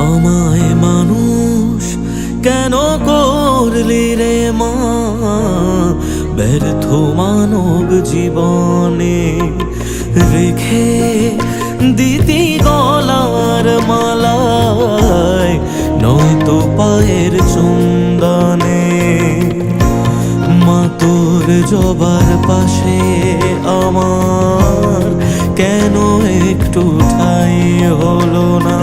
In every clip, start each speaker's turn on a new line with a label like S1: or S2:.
S1: আমায় মানুষ কেন করলি রে মা, ব্যর্থ মানব জীবনে রেখে দিতি গলার মালায়, নয়তো পায়ের চন্দনে। মা তোর জবার পাশে আমার কেন একটু ঠাই হলো না,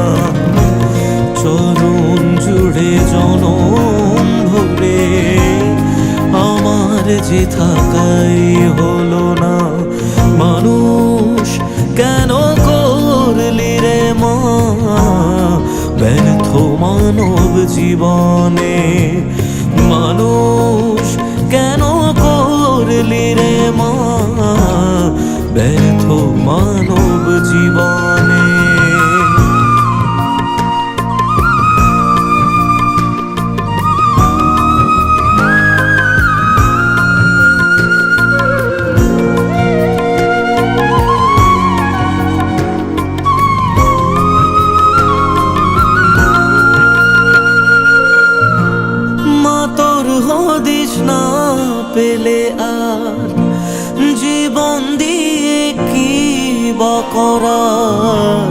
S1: চরণ জুড়ে জনম ভরে আমার যে থাকাই হলো না। মানুষ কেন করলি রে মা, ব্যর্থ মানব জীবনে। মানুষ কেন করলি রে মা, ব্যর্থ মানব জীবনে। হদিস না পেলে আর জীবন দিয়ে কি বা করার,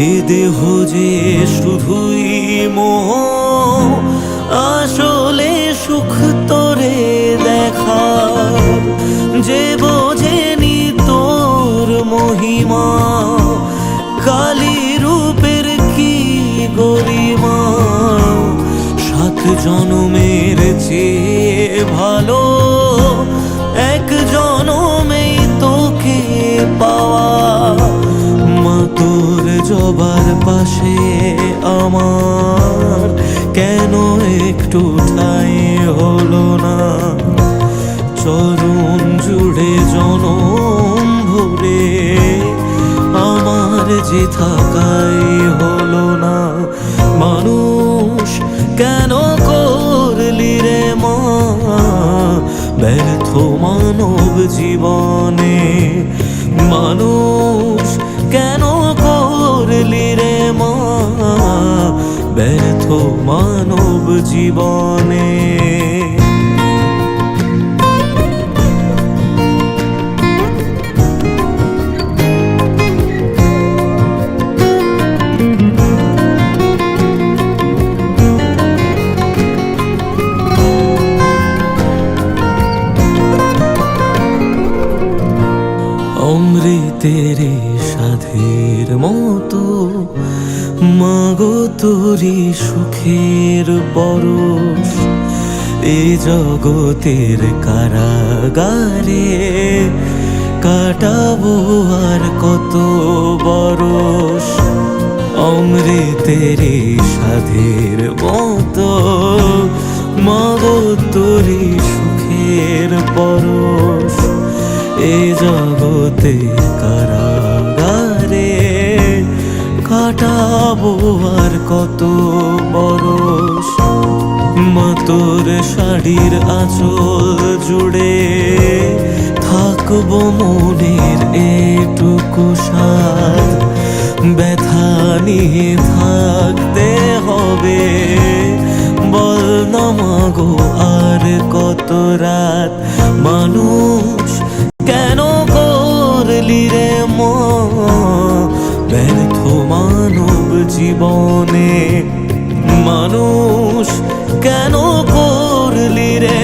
S1: এ দেহ যে শুধুই মোহ, আসলে সুখ তোরে দেখার। যে বোঝেনি তোর মহিমা, কালী রূপের কি গরিমা, সাত জনমের চেয়ে ভালো এক জনমেই তোকে পাওয়া। মা তোর জবার পাশে আমার কেন একটু ঠাই হলো না, চরণ জুড়ে জনম ভরে আমার যে থাকাই হলো না। মানুষ কেন করলি রে মা, ব্যর্থ মানব জীবনে। মানুষ কেন করলি রে মা, ব্যর্থ মানব জীবনে। অমৃতের সাধের মতো মাগো তোরি সুখের পরশ, এ জগতের কারাগারে কাটাবো আর কত বরষ। অমৃতের সাধের মতো মাগো তোরি সুখের পরশ, এ জগতে কারাগারে কাটাবো আর কত বরষ। মা তোর শাড়ির আঁচল জুড়ে থাকবো মনের এটুকু সাথ, ব্যথা নিয়ে থাকতে হবে বল না মাগো আর কত রাত। মানুষ কেন করলি রে মা, ব্যর্থ মানব জীবনে। মানুষ কেন করলি রে